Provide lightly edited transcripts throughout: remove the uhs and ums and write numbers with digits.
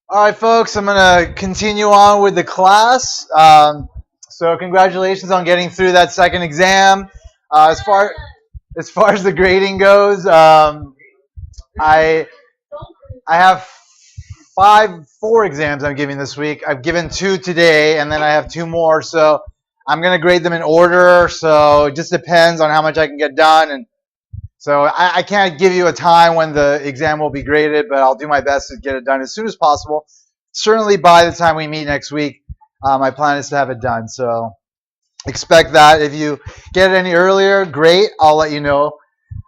All right, folks, I'm going to continue on with the class. So congratulations on getting through that second exam. As far as the grading goes, I I have four exams I'm giving this week. I've given two today, and then I have two more. So I'm going to grade them in order. So it just depends on how much I can get done, and so I can't give you a time when the exam will be graded, but I'll do my best to get it done as soon as possible. Certainly by the time we meet next week, my plan is to have it done. So expect that. If you get it any earlier, great. I'll let you know.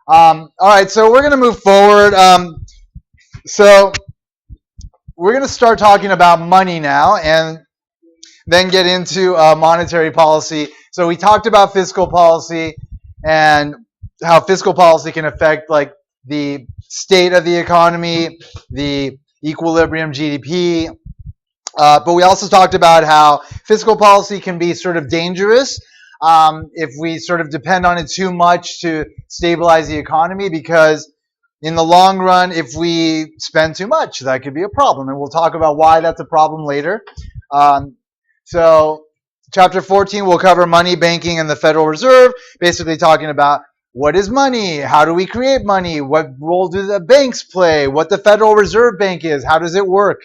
All right, so we're going to move forward. So we're going to start talking about money now and then get into monetary policy. So we talked about fiscal policy and how fiscal policy can affect like the state of the economy, the equilibrium GDP. But we also talked about how fiscal policy can be sort of dangerous if we sort of depend on it too much to stabilize the economy, because in the long run, if we spend too much, that could be a problem. And we'll talk about why that's a problem later. Um, so, chapter 14 will cover money, banking, and the Federal Reserve, basically talking about what is money, how do we create money, what role do the banks play, what the Federal Reserve Bank is, how does it work.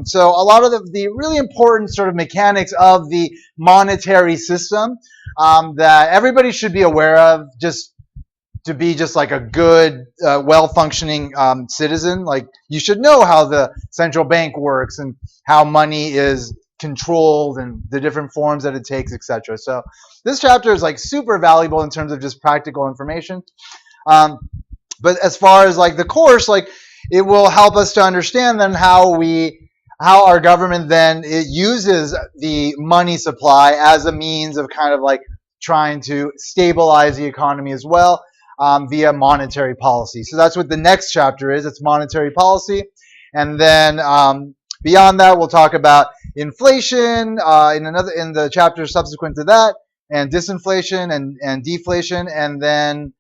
So a lot of the really important sort of mechanics of the monetary system that everybody should be aware of, just to be just like a good, well-functioning citizen. Like you should know how the central bank works and how money is controlled and the different forms that it takes, etc. So this chapter is like super valuable in terms of just practical information. Um, but as far as like the course, like it will help us to understand then how our government then it uses the money supply as a means of kind of like trying to stabilize the economy as well via monetary policy. So that's what the next chapter is. It's monetary policy, and then beyond that, we'll talk about inflation in the chapter subsequent to that, and disinflation and deflation, and then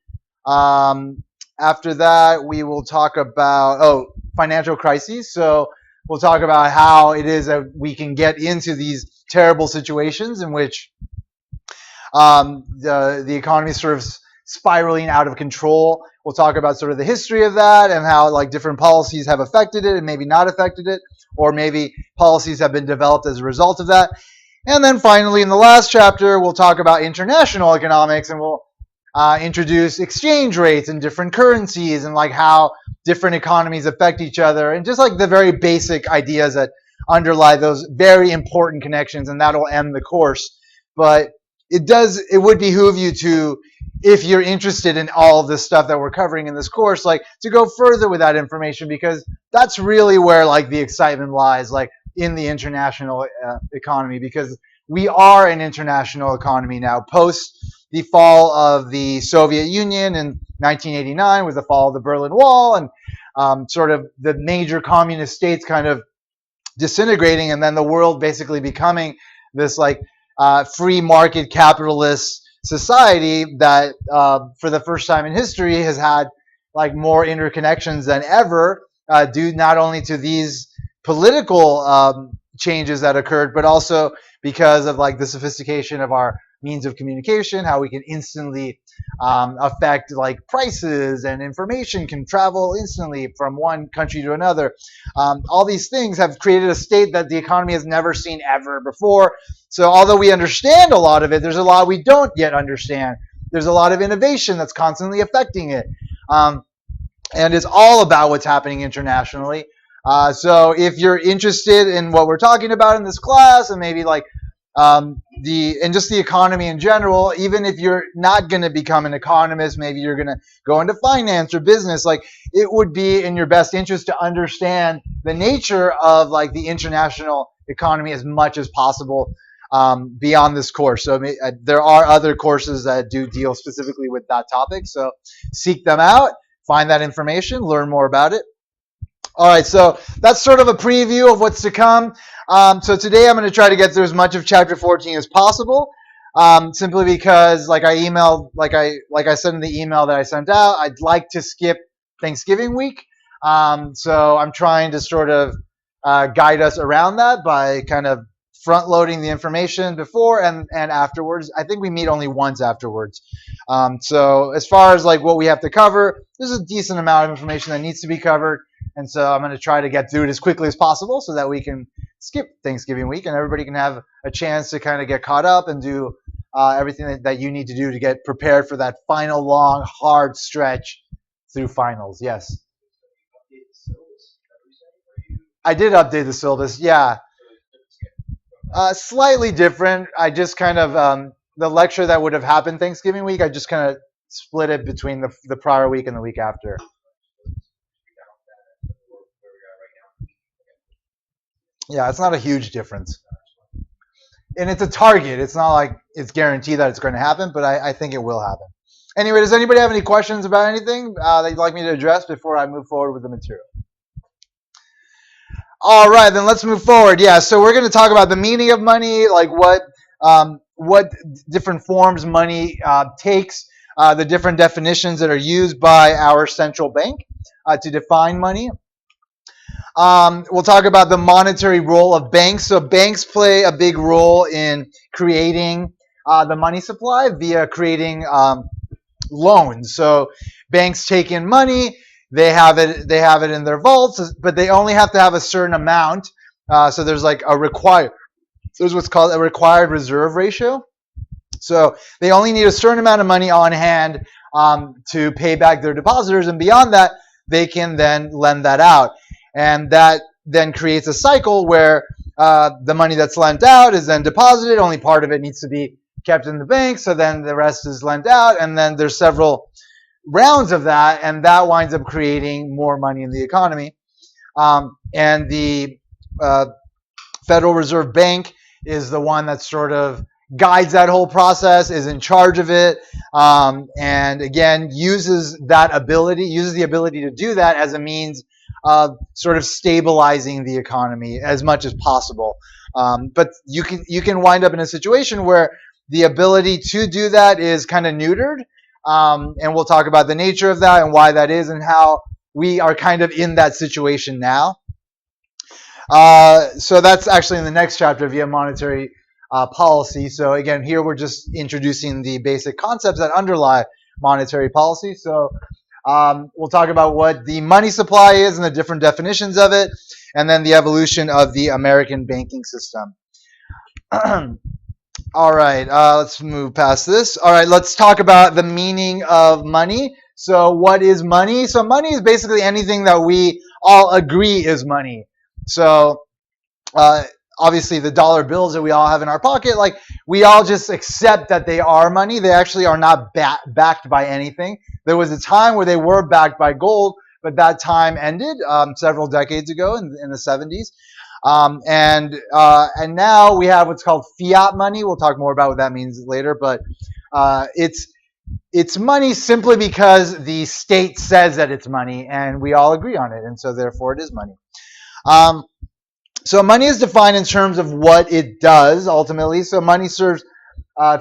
after that, we will talk about financial crises. So we'll talk about how it is that we can get into these terrible situations in which the economy is sort of spiraling out of control. We'll talk about sort of the history of that and how like different policies have affected it and maybe not affected it, or maybe policies have been developed as a result of that. And then finally, in the last chapter, we'll talk about international economics, and we'll introduce exchange rates and different currencies and like how different economies affect each other, and just like the very basic ideas that underlie those very important connections. And that'll end the course. But it would behoove you to, if you're interested in all of this stuff that we're covering in this course, like to go further with that information, because that's really where like the excitement lies, like in the international economy, because we are an international economy now post the fall of the Soviet Union in 1989 with the fall of the Berlin Wall and sort of the major communist states kind of disintegrating, and then the world basically becoming this like free market capitalist society that for the first time in history has had like more interconnections than ever, due not only to these political changes that occurred, but also because of like the sophistication of our means of communication, how we can instantly affect like prices, and information can travel instantly from one country to another. All these things have created a state that the economy has never seen ever before. So although we understand a lot of it, there's a lot we don't yet understand. There's a lot of innovation that's constantly affecting it. And it's all about what's happening internationally. So if you're interested in what we're talking about in this class, and maybe like just the economy in general, even if you're not going to become an economist, maybe you're going to go into finance or business, like it would be in your best interest to understand the nature of like the international economy as much as possible beyond this course. So there are other courses that do deal specifically with that topic. So seek them out, find that information, learn more about it. All right, so that's sort of a preview of what's to come. So today I'm going to try to get through as much of chapter 14 as possible, simply because, like I said in the email that I sent out, I'd like to skip Thanksgiving week. So I'm trying to sort of guide us around that by kind of front loading the information before and afterwards. I think we meet only once afterwards. So as far as like what we have to cover, there's a decent amount of information that needs to be covered. And so I'm going to try to get through it as quickly as possible so that we can skip Thanksgiving week and everybody can have a chance to kind of get caught up and do everything that you need to do to get prepared for that final long, hard stretch through finals. Yes. I did update the syllabus. Yeah. Slightly different. I just kind of, the lecture that would have happened Thanksgiving week, I just kind of split it between the prior week and the week after. Yeah, it's not a huge difference. And it's a target. It's not like it's guaranteed that it's going to happen, but I think it will happen. Anyway, does anybody have any questions about anything that you'd like me to address before I move forward with the material? All right, then let's move forward. Yeah, so we're going to talk about the meaning of money, like what different forms money takes, the different definitions that are used by our central bank to define money. We'll talk about the monetary role of banks. So banks play a big role in creating the money supply via creating loans. So banks take in money, they have it in their vaults, but they only have to have a certain amount. So there's like there's what's called a required reserve ratio. So they only need a certain amount of money on hand to pay back their depositors, and beyond that, they can then lend that out. And that then creates a cycle where the money that's lent out is then deposited. Only part of it needs to be kept in the bank, so then the rest is lent out, and then there's several rounds of that, and that winds up creating more money in the economy. And the Federal Reserve Bank is the one that sort of guides that whole process, is in charge of it, and again uses the ability to do that as a means of sort of stabilizing the economy as much as possible. But you can wind up in a situation where the ability to do that is kind of neutered, and we'll talk about the nature of that and why that is and how we are kind of in that situation now. So that's actually in the next chapter via monetary policy. So again, here we're just introducing the basic concepts that underlie monetary policy. So we'll talk about what the money supply is and the different definitions of it, and then the evolution of the American banking system. All right, let's move past this. All right, let's talk about the meaning of money. So what is money? So money is basically anything that we all agree is money. So obviously the dollar bills that we all have in our pocket, like we all just accept that they are money. They actually are not backed by anything. There was a time where they were backed by gold, but that time ended several decades ago in the 70s. And now we have what's called fiat money. We'll talk more about what that means later, but it's money simply because the state says that it's money, and we all agree on it, and so therefore it is money. So money is defined in terms of what it does ultimately. So money serves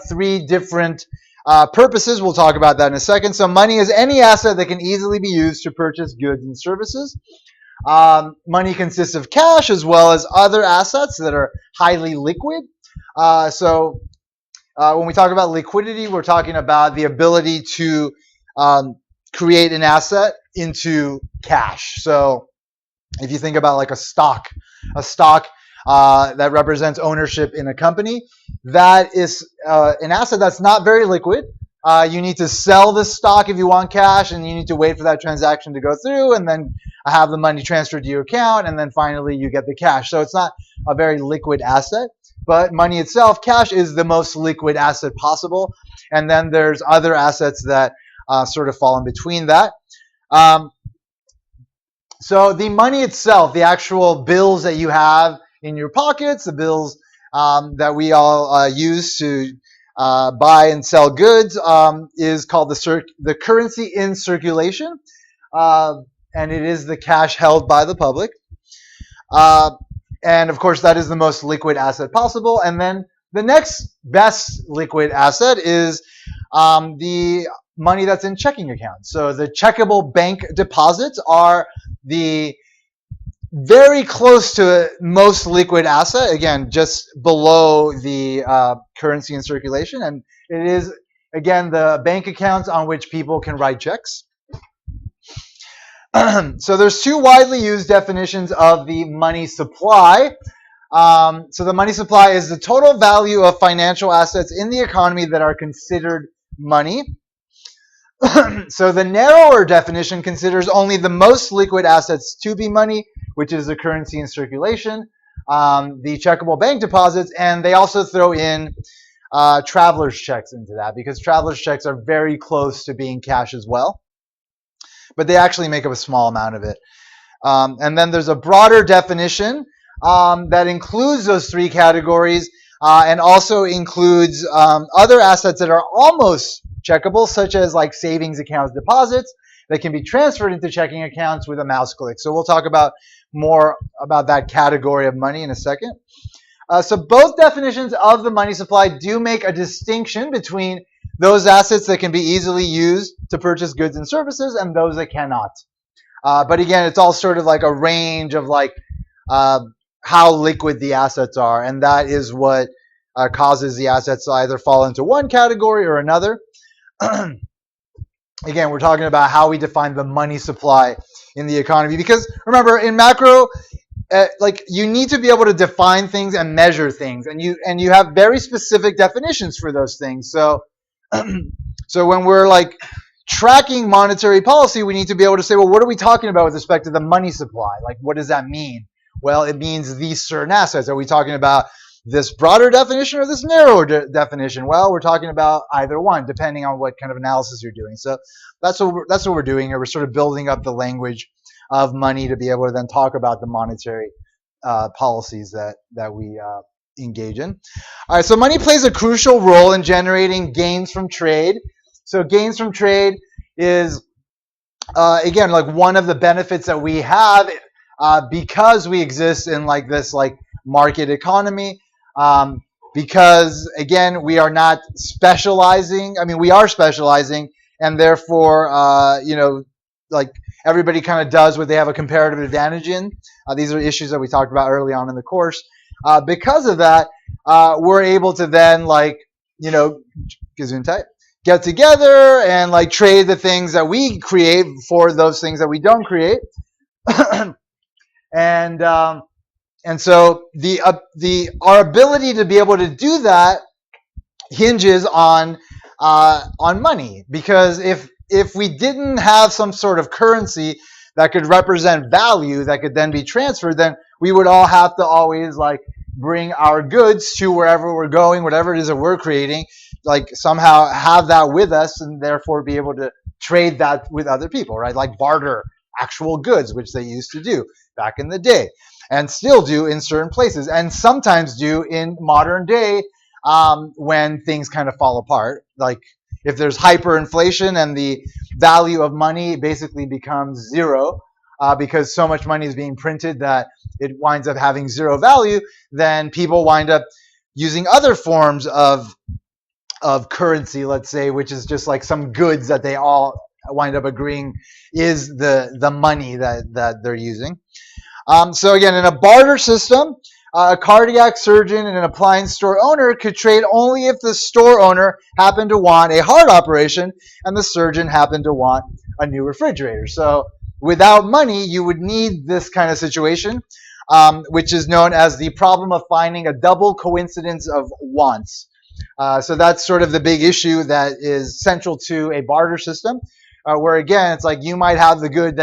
three different purposes. We'll talk about that in a second. So money is any asset that can easily be used to purchase goods and services. Money consists of cash as well as other assets that are highly liquid. So when we talk about liquidity, we're talking about the ability to create an asset into cash. So if you think about like a stock that represents ownership in a company, that is an asset that's not very liquid. You need to sell this stock if you want cash, and you need to wait for that transaction to go through, and then have the money transferred to your account, and then finally you get the cash. So it's not a very liquid asset, but money itself, cash, is the most liquid asset possible. And then there's other assets that sort of fall in between that. So the money itself, the actual bills that you have in your pockets, the bills that we all use to buy and sell goods, is called the currency in circulation, and it is the cash held by the public. And of course, that is the most liquid asset possible. And then the next best liquid asset is the money that's in checking accounts. So the checkable bank deposits are the very close to most liquid asset, again, just below the currency in circulation. And it is, again, the bank accounts on which people can write checks. So there's two widely used definitions of the money supply. So the money supply is the total value of financial assets in the economy that are considered money. So the narrower definition considers only the most liquid assets to be money, which is the currency in circulation, the checkable bank deposits, and they also throw in traveler's checks into that because traveler's checks are very close to being cash as well, but they actually make up a small amount of it. And then there's a broader definition that includes those three categories and also includes other assets that are almost checkable, such as like savings accounts deposits that can be transferred into checking accounts with a mouse click. So we'll talk about more about that category of money in a second. So both definitions of the money supply do make a distinction between those assets that can be easily used to purchase goods and services and those that cannot. But again, it's all sort of like a range of like how liquid the assets are, and that is what causes the assets to either fall into one category or another. Again, we're talking about how we define the money supply in the economy, because remember, in macro, like you need to be able to define things and measure things, and you have very specific definitions for those things. So so when we're like tracking monetary policy, we need to be able to say, well, what are we talking about with respect to the money supply? Like, what does that mean? Well, it means these certain assets. Are we talking about this broader definition or this narrower definition? Well, we're talking about either one, depending on what kind of analysis you're doing. So that's what we're doing here. We're sort of building up the language of money to be able to then talk about the monetary policies that we engage in. All right, so money plays a crucial role in generating gains from trade. So gains from trade is, again, like one of the benefits that we have because we exist in like this like market economy. Because again, we are not specializing. I mean, we are specializing, and therefore, like everybody kind of does what they have a comparative advantage in. These are issues that we talked about early on in the course. Because of that, we're able to then like, get together and like trade the things that we create for those things that we don't create. And so our ability to be able to do that hinges on money, because if we didn't have some sort of currency that could represent value that could then be transferred, then we would all have to always like bring our goods to wherever we're going, whatever it is that we're creating, like somehow have that with us and therefore be able to trade that with other people, right? Like barter actual goods, which they used to do back in the day and still do in certain places, and sometimes do in modern day when things kind of fall apart. Like if there's hyperinflation and the value of money basically becomes zero because so much money is being printed that it winds up having zero value, then people wind up using other forms of currency, let's say, which is just like some goods that they all wind up agreeing is the money that they're using. So again, in a barter system, a cardiac surgeon and an appliance store owner could trade only if the store owner happened to want a heart operation and the surgeon happened to want a new refrigerator. So without money, you would need this kind of situation, which is known as the problem of finding a double coincidence of wants. So that's sort of the big issue that is central to a barter system, where again, it's like you might have the good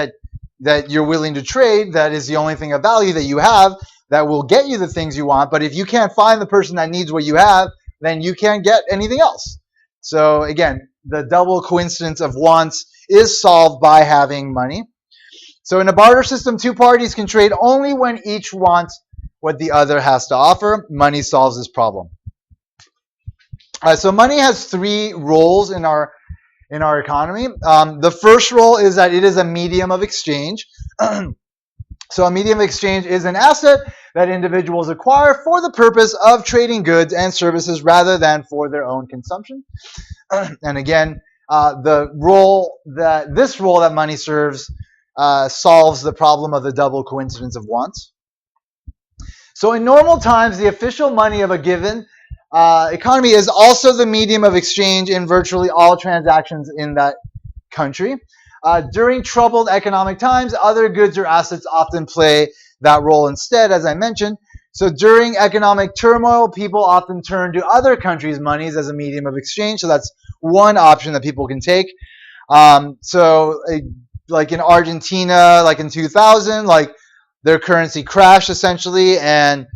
that you're willing to trade, that is the only thing of value that you have, that will get you the things you want. But if you can't find the person that needs what you have, then you can't get anything else. So again, the double coincidence of wants is solved by having money. So in a barter system, two parties can trade only when each wants what the other has to offer. Money solves this problem. So money has three roles in our economy. The first role is that it is a medium of exchange. So a medium of exchange is an asset that individuals acquire for the purpose of trading goods and services rather than for their own consumption. And again, this role that money serves solves the problem of the double coincidence of wants. So in normal times, the official money of a given economy is also the medium of exchange in virtually all transactions in that country. During troubled economic times, other goods or assets often play that role instead, as I mentioned. So during economic turmoil, people often turn to other countries' monies as a medium of exchange. So that's one option that people can take. Like in Argentina, like in 2000, like their currency crashed essentially, and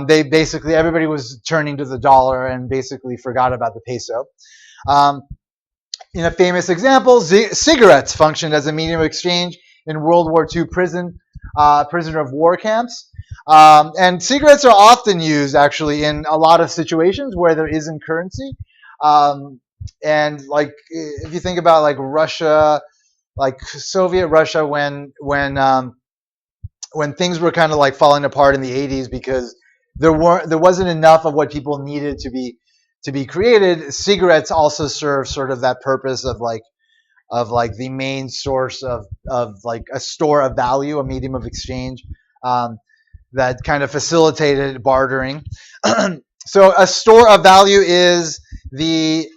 they basically everybody was turning to the dollar and basically forgot about the peso. In a famous example, cigarettes functioned as a medium of exchange in World War II prisoner of war camps. And cigarettes are often used actually in a lot of situations where there isn't currency. And like if you think about like Russia, like Soviet Russia, when things were kind of like falling apart in the 80s because there wasn't enough of what people needed to be created. Cigarettes also serve sort of that purpose of the main source of like a store of value, a medium of exchange that kind of facilitated bartering. So a store of value is the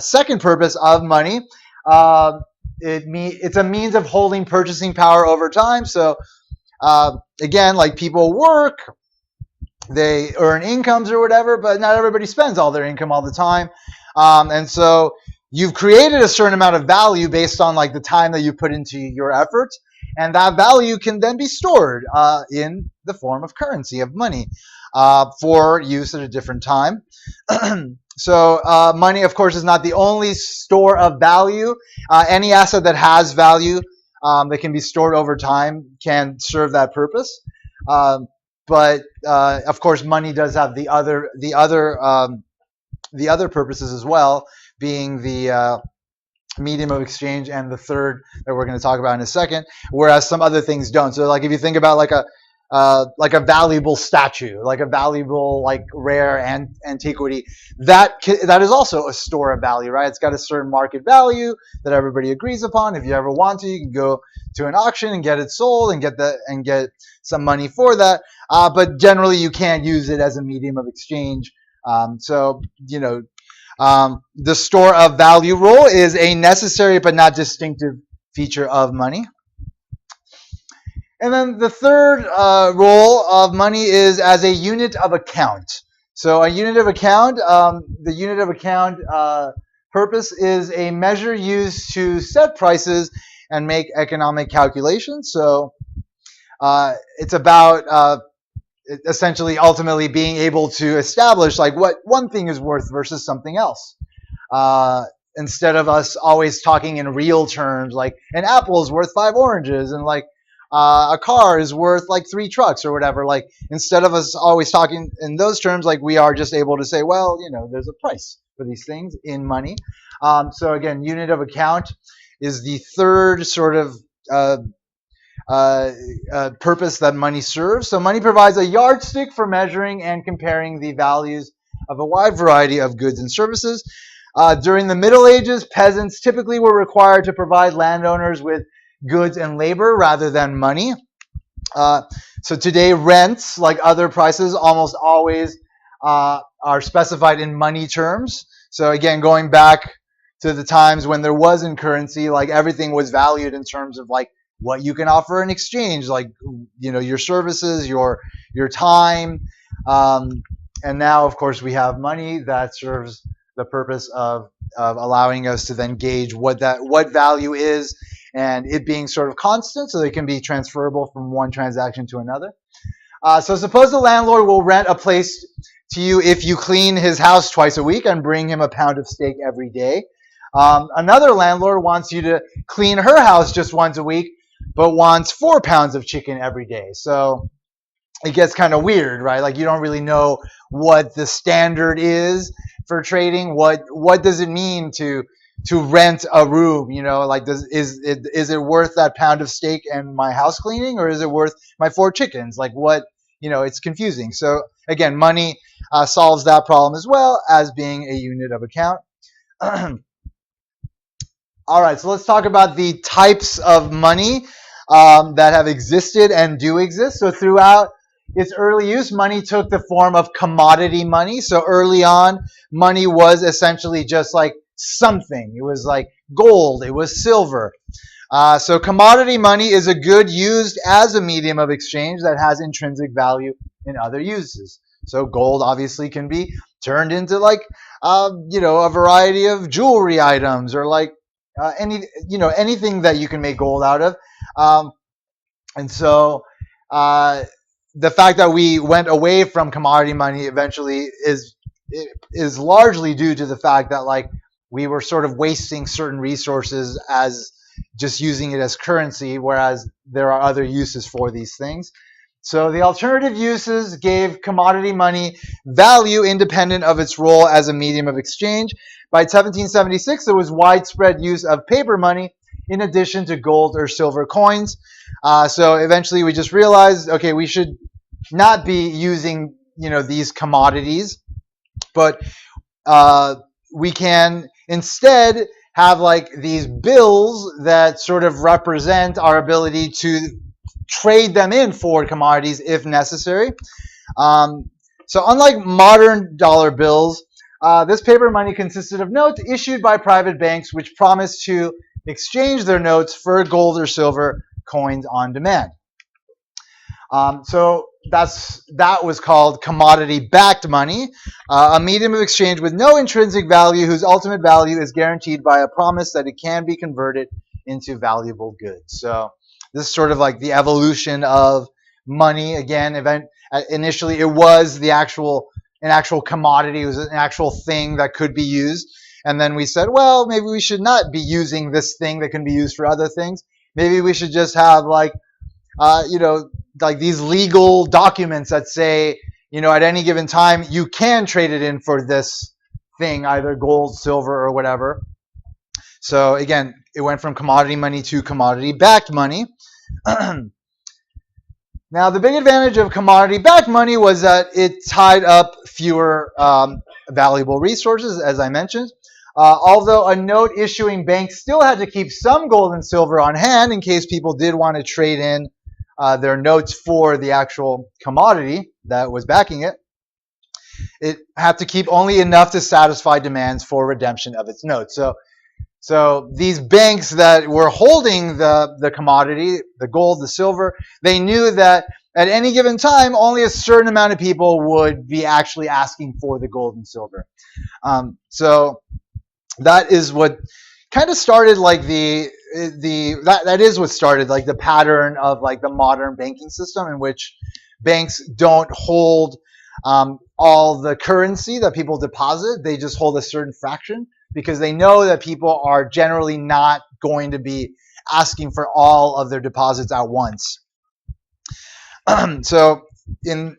second purpose of money. It's a means of holding purchasing power over time. So again, like people work, they earn incomes or whatever, but not everybody spends all their income all the time. And so you've created a certain amount of value based on like the time that you put into your efforts, and that value can then be stored in the form of currency, of money, for use at a different time. So money, of course, is not the only store of value. Any asset that has value that can be stored over time can serve that purpose. But of course, money does have the other purposes as well, being the medium of exchange, and the third that we're going to talk about in a second. Whereas some other things don't. So, like if you think about like a valuable statue, like a valuable like rare antiquity, that is also a store of value, right? It's got a certain market value that everybody agrees upon. If you ever want to, you can go to an auction and get it sold and get some money for that. But generally, you can't use it as a medium of exchange. The store of value role is a necessary but not distinctive feature of money. And then the third role of money is as a unit of account. So a unit of account, the unit of account purpose is a measure used to set prices and make economic calculations. So it's about essentially ultimately being able to establish like what one thing is worth versus something else. Instead of us always talking in real terms, like an apple is worth 5 oranges, and like a car is worth like 3 trucks or whatever. Like instead of us always talking in those terms, like we are just able to say, well, there's a price for these things in money. So again, unit of account is the third sort of purpose that money serves. So money provides a yardstick for measuring and comparing the values of a wide variety of goods and services. During the Middle Ages, peasants typically were required to provide landowners with goods and labor rather than money. So today, rents, like other prices, almost always are specified in money terms. So again, going back to the times when there wasn't currency, like everything was valued in terms of like what you can offer in exchange, like your services, your time, and now of course we have money that serves the purpose of allowing us to then gauge what value is, and it being sort of constant, so they can be transferable from one transaction to another. So suppose the landlord will rent a place to you if you clean his house twice a week and bring him a pound of steak every day. Another landlord wants you to clean her house just once a week, but wants 4 pounds of chicken every day. So it gets kind of weird, right? Like you don't really know what the standard is for trading. What does it mean to rent a room? Like is it worth that pound of steak and my house cleaning, or is it worth my 4 chickens? Like what? It's confusing. So again, money solves that problem as well as being a unit of account. All right, so let's talk about the types of money. that have existed and do exist. So throughout its early use, money took the form of commodity money. So early on, money was essentially just like something. It was like gold, it was silver. So commodity money is a good used as a medium of exchange that has intrinsic value in other uses. So gold obviously can be turned into like a variety of jewelry items or like anything that you can make gold out of. And so the fact that we went away from commodity money eventually is largely due to the fact that like we were sort of wasting certain resources as just using it as currency, whereas there are other uses for these things. So the alternative uses gave commodity money value independent of its role as a medium of exchange. By 1776, there was widespread use of paper money in addition to gold or silver coins. So eventually we just realized, okay, we should not be using, these commodities, but we can instead have like these bills that sort of represent our ability to trade them in for commodities if necessary. So unlike modern dollar bills, this paper money consisted of notes issued by private banks which promised to exchange their notes for gold or silver coins on demand. So that was called commodity-backed money, a medium of exchange with no intrinsic value whose ultimate value is guaranteed by a promise that it can be converted into valuable goods. So this is sort of like the evolution of money. Again, initially it was an actual commodity. It was an actual thing that could be used. And then we said, well, maybe we should not be using this thing that can be used for other things. Maybe we should just have like these legal documents that say, at any given time, you can trade it in for this thing, either gold, silver, or whatever. So again, it went from commodity money to commodity-backed money. Now, the big advantage of commodity-backed money was that it tied up fewer valuable resources, as I mentioned. Although a note issuing bank still had to keep some gold and silver on hand in case people did want to trade in their notes for the actual commodity that was backing it. It had to keep only enough to satisfy demands for redemption of its notes. So these banks that were holding the commodity, the gold, the silver, they knew that at any given time, only a certain amount of people would be actually asking for the gold and silver. So that is what kind of started like that is what started like the pattern of like the modern banking system, in which banks don't hold all the currency that people deposit. They just hold a certain fraction because they know that people are generally not going to be asking for all of their deposits at once. So in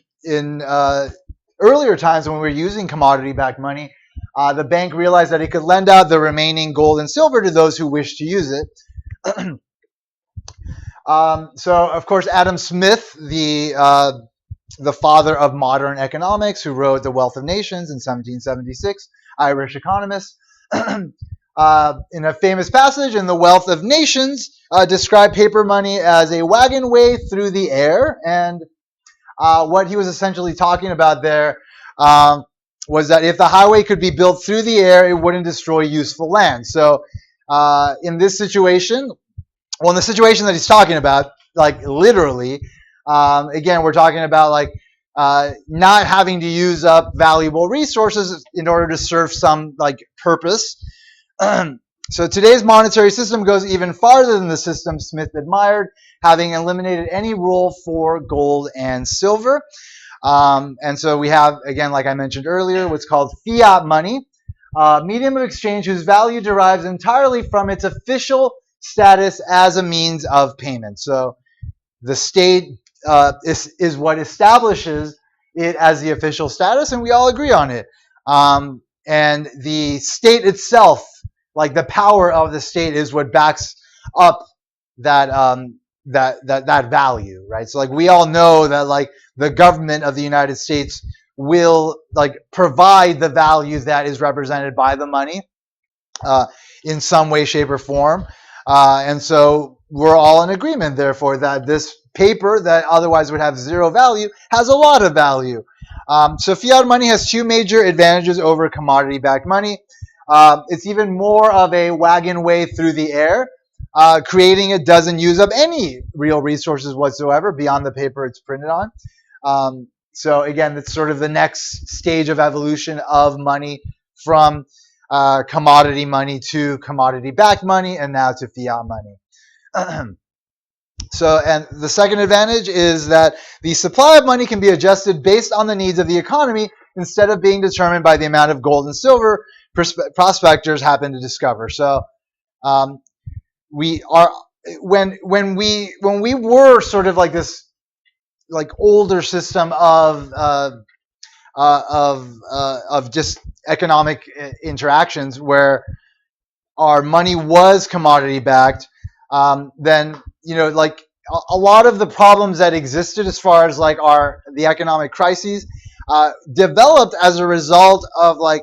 earlier times when we were using commodity-backed money, the bank realized that it could lend out the remaining gold and silver to those who wished to use it. So, of course, Adam Smith, the father of modern economics, who wrote The Wealth of Nations in 1776, Irish economist, in a famous passage in The Wealth of Nations, described paper money as a wagon way through the air. And what he was essentially talking about there was that if the highway could be built through the air, it wouldn't destroy useful land. So in this situation, well, in the situation that he's talking about, like literally, again, we're talking about like not having to use up valuable resources in order to serve some like purpose. So today's monetary system goes even farther than the system Smith admired, having eliminated any role for gold and silver. And so we have, again, like I mentioned earlier, what's called fiat money, medium of exchange whose value derives entirely from its official status as a means of payment. So the state is what establishes it as the official status, and we all agree on it. And the state itself, like the power of the state, is what backs up that that value, right? So like we all know that like the government of the United States will like provide the value that is represented by the money in some way, shape, or form. And so we're all in agreement, therefore, that this paper that otherwise would have zero value has a lot of value. So fiat money has two major advantages over commodity-backed money. It's even more of a wagon way through the air. Creating it doesn't use up any real resources whatsoever beyond the paper it's printed on. So again, it's sort of the next stage of evolution of money from commodity money to commodity-backed money, and now to fiat money. So, and the second advantage is that the supply of money can be adjusted based on the needs of the economy instead of being determined by the amount of gold and silver prospectors happen to discover. So, we are when we were sort of like this like older system of just economic interactions where our money was commodity backed, then like a lot of the problems that existed as far as like the economic crises developed as a result of like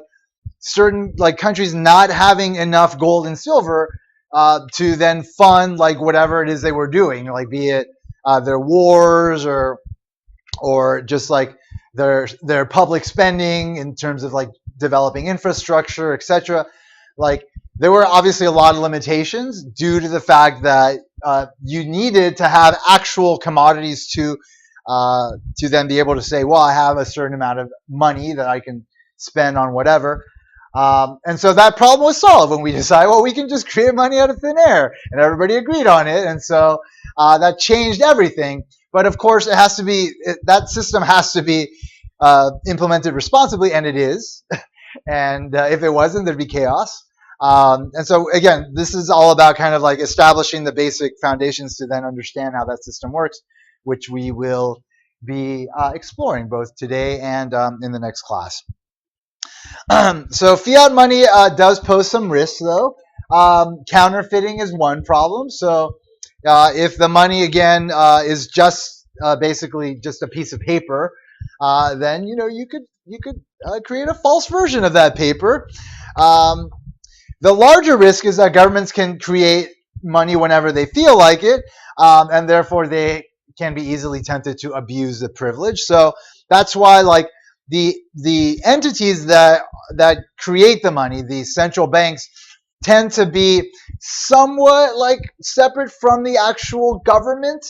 certain like countries not having enough gold and silver to then fund like whatever it is they were doing, like be it their wars or just like their public spending in terms of like developing infrastructure, etc. Like there were obviously a lot of limitations due to the fact that you needed to have actual commodities to then be able to say, well, I have a certain amount of money that I can spend on whatever. And so that problem was solved when we decided, well, we can just create money out of thin air, and everybody agreed on it. And so that changed everything. But of course, it has to be that system has to be implemented responsibly, and it is. And if it wasn't, there'd be chaos. And so again, this is all about kind of like establishing the basic foundations to then understand how that system works, which we will be exploring both today and in the next class. So fiat money does pose some risks, though. Counterfeiting is one problem. So if the money again is just basically just a piece of paper, then you could create a false version of that paper. The larger risk is that governments can create money whenever they feel like it, and therefore they can be easily tempted to abuse the privilege. So that's why like the entities that create the money, the central banks, tend to be somewhat like separate from the actual government.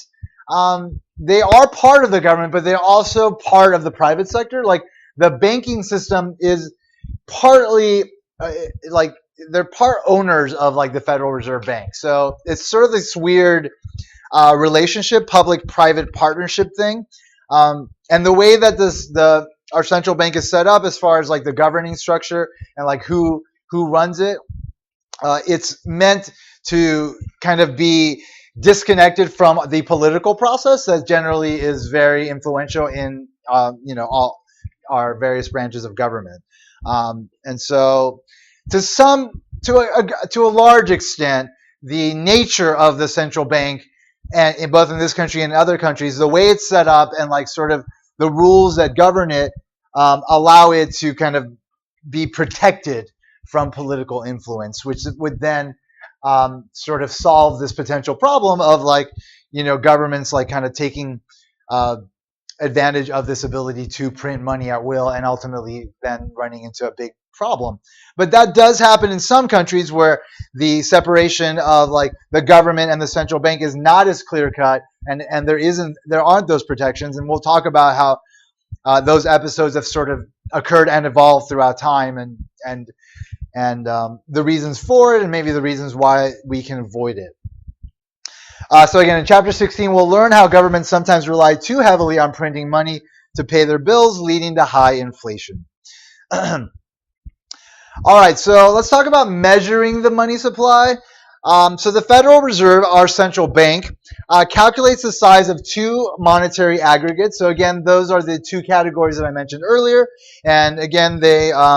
They are part of the government, but they're also part of the private sector. Like the banking system is partly like they're part owners of like the Federal Reserve Bank. So it's sort of this weird relationship, public-private partnership thing. And the way that our central bank is set up as far as like the governing structure and like who runs it, it's meant to kind of be disconnected from the political process that generally is very influential in all our various branches of government. And so to a large extent, the nature of the central bank, and both in this country and other countries, the way it's set up and like sort of the rules that govern it allow it to kind of be protected from political influence, which would then sort of solve this potential problem of like governments like kind of taking advantage of this ability to print money at will and ultimately then running into a big problem. But that does happen in some countries where the separation of like the government and the central bank is not as clear cut, and there aren't those protections. And we'll talk about how those episodes have sort of occurred and evolved throughout time, and the reasons for it, and maybe the reasons why we can avoid it. So again, in Chapter 16, we'll learn how governments sometimes rely too heavily on printing money to pay their bills, leading to high inflation. All right, so let's talk about measuring the money supply. So the Federal Reserve, our central bank, calculates the size of two monetary aggregates. So again, those are the two categories that I mentioned earlier. And again, they're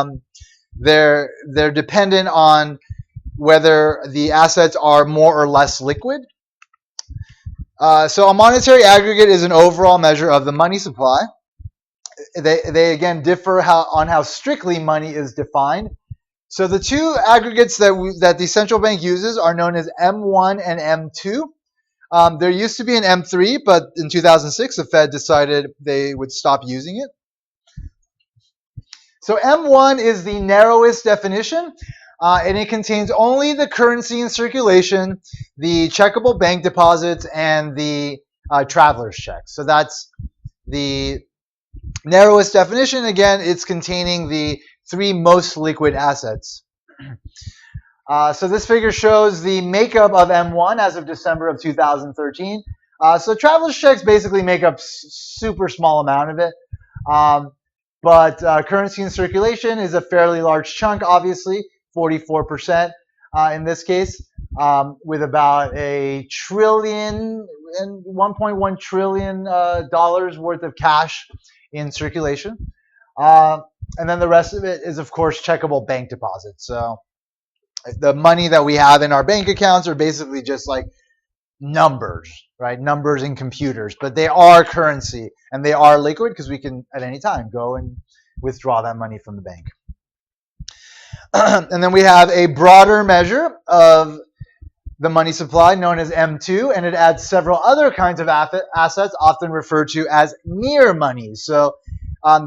dependent on whether the assets are more or less liquid. So a monetary aggregate is an overall measure of the money supply. They again differ on how strictly money is defined. So the two aggregates that the central bank uses are known as M1 and M2. There used to be an M3, but in 2006, the Fed decided they would stop using it. So M1 is the narrowest definition, and it contains only the currency in circulation, the checkable bank deposits, and the traveler's checks. So that's the narrowest definition. Again, it's containing the 3 most liquid assets. So this figure shows the makeup of M1 as of December of 2013. So traveler's checks basically make up super small amount of it. But currency in circulation is a fairly large chunk, obviously, 44% in this case, with about a trillion and $1.1 trillion dollars worth of cash in circulation. And then the rest of it is, of course, checkable bank deposits. So the money that we have in our bank accounts are basically just like numbers, right? Numbers in computers, but they are currency and they are liquid because we can at any time go and withdraw that money from the bank. And then we have a broader measure of the money supply known as M2, and it adds several other kinds of assets often referred to as near money. So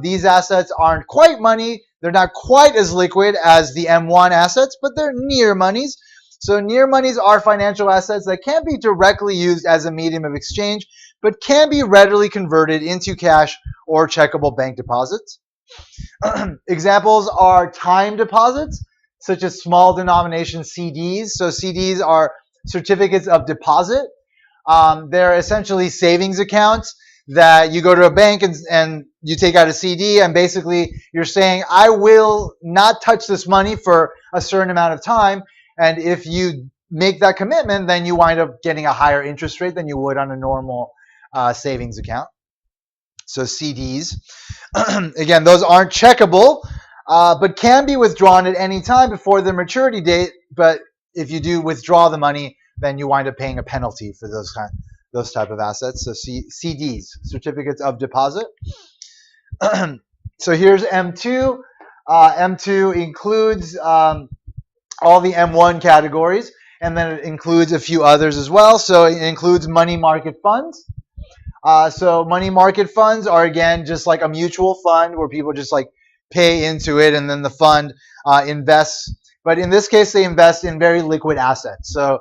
these assets aren't quite money. They're not quite as liquid as the M1 assets, but they're near monies. So near monies are financial assets that can't be directly used as a medium of exchange, but can be readily converted into cash or checkable bank deposits. Examples are time deposits, such as small denomination CDs. So CDs are certificates of deposit. They're essentially savings accounts that you go to a bank and you take out a CD, and basically you're saying, I will not touch this money for a certain amount of time. And if you make that commitment, then you wind up getting a higher interest rate than you would on a normal savings account. So CDs. Again, those aren't checkable, but can be withdrawn at any time before the maturity date. But if you do withdraw the money, then you wind up paying a penalty for those type of assets. So CDs, certificates of deposit. So here's M2. M2 includes all the M1 categories, and then it includes a few others as well. So it includes money market funds. So money market funds are, again, just like a mutual fund where people just like pay into it and then the fund invests. But in this case, they invest in very liquid assets. So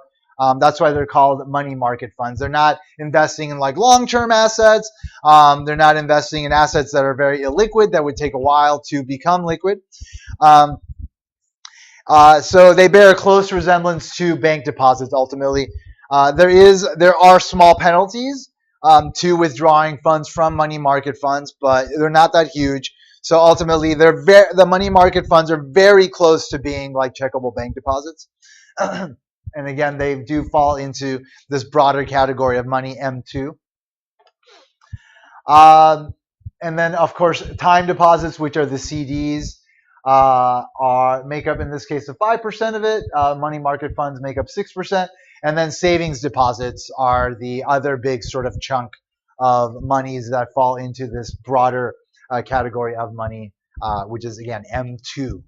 that's why they're called money market funds. They're not investing in like long-term assets. They're not investing in assets that are very illiquid that would take a while to become liquid. So they bear a close resemblance to bank deposits ultimately. There are small penalties to withdrawing funds from money market funds, but they're not that huge. So ultimately, the money market funds are very close to being like checkable bank deposits. And again, they do fall into this broader category of money, M2. And then, of course, time deposits, which are the CDs, make up, in this case, of 5% of it. Money market funds make up 6%. And then savings deposits are the other big sort of chunk of monies that fall into this broader category of money, which is, again, M2.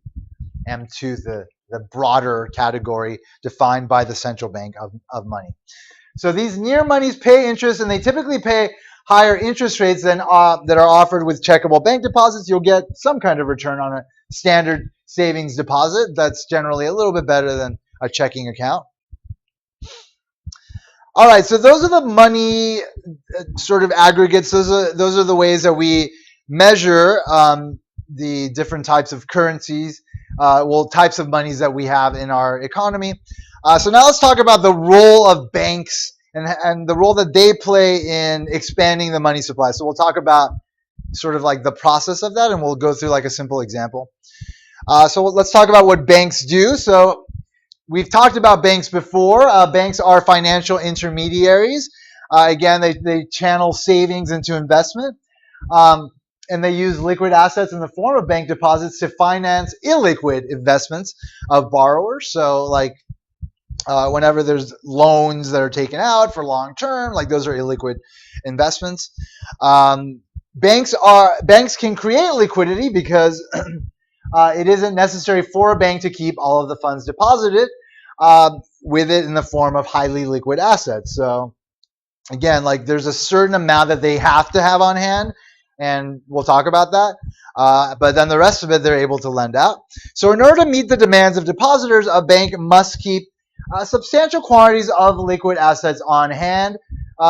M2, the broader category defined by the central bank of money. So these near monies pay interest, and they typically pay higher interest rates than that are offered with checkable bank deposits. You'll get some kind of return on a standard savings deposit. That's generally a little bit better than a checking account. All right, so those are the money sort of aggregates. Those are the ways that we measure the different types of currencies, types of monies that we have in our economy. So now let's talk about the role of banks and the role that they play in expanding the money supply. So we'll talk about sort of like the process of that, and we'll go through like a simple example. So let's talk about what banks do. So we've talked about banks before. Banks are financial intermediaries. Again, they channel savings into investment. And they use liquid assets in the form of bank deposits to finance illiquid investments of borrowers. So like whenever there's loans that are taken out for long term, like those are illiquid investments. Banks can create liquidity because it isn't necessary for a bank to keep all of the funds deposited with it in the form of highly liquid assets. So again, like there's a certain amount that they have to have on hand, and we'll talk about that. But then the rest of it, they're able to lend out. So in order to meet the demands of depositors, a bank must keep substantial quantities of liquid assets on hand.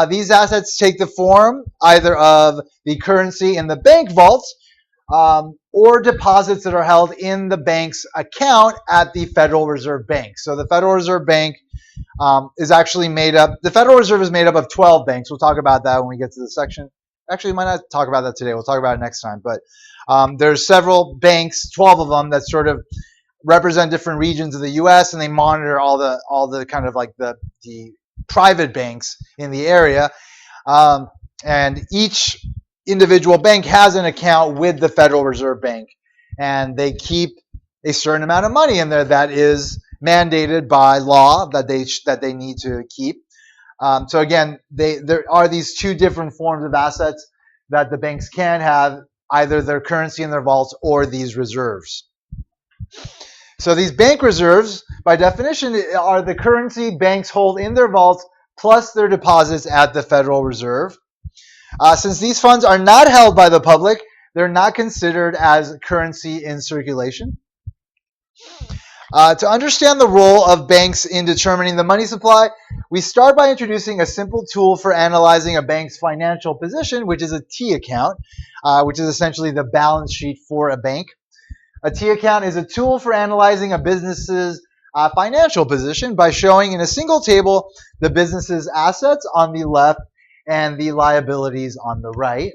These assets take the form either of the currency in the bank vaults or deposits that are held in the bank's account at the Federal Reserve Bank. So the Federal Reserve Bank is actually made up, the Federal Reserve is made up of 12 banks. We'll talk about that when we get to the section. Actually, we might not talk about that today. We'll talk about it next time. But there's several banks, 12 of them, that sort of represent different regions of the U.S. and they monitor all the kind of like the private banks in the area. And each individual bank has an account with the Federal Reserve Bank, and they keep a certain amount of money in there that is mandated by law that they need to keep. So again, there are these two different forms of assets that the banks can have, either their currency in their vaults or these reserves. So these bank reserves, by definition, are the currency banks hold in their vaults plus their deposits at the Federal Reserve. Since these funds are not held by the public, they're not considered as currency in circulation. To understand the role of banks in determining the money supply, we start by introducing a simple tool for analyzing a bank's financial position, which is a T account, which is essentially the balance sheet for a bank. A T account is a tool for analyzing a business's financial position by showing in a single table the business's assets on the left and the liabilities on the right.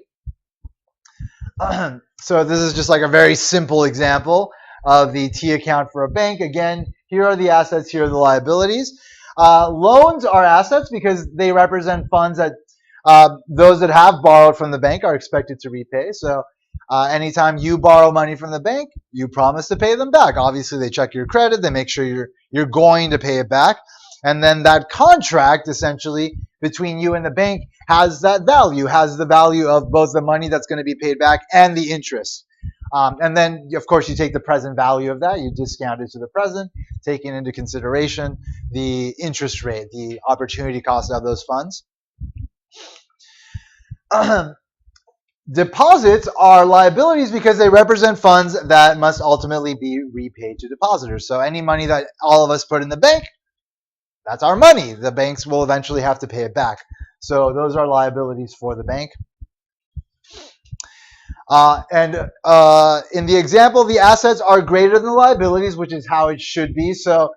So this is just like a very simple example of the T account for a bank. Again, here are the assets, here are the liabilities. Loans are assets because they represent funds that those that have borrowed from the bank are expected to repay. So anytime you borrow money from the bank, you promise to pay them back. Obviously, they check your credit, they make sure you're going to pay it back. And then that contract, essentially, between you and the bank has that value, has the value of both the money that's going to be paid back and the interest. And then, of course, you take the present value of that, you discount it to the present, taking into consideration the interest rate, the opportunity cost of those funds. Deposits are liabilities because they represent funds that must ultimately be repaid to depositors. So any money that all of us put in the bank, that's our money. The banks will eventually have to pay it back. So those are liabilities for the bank. In the example, the assets are greater than the liabilities, which is how it should be. So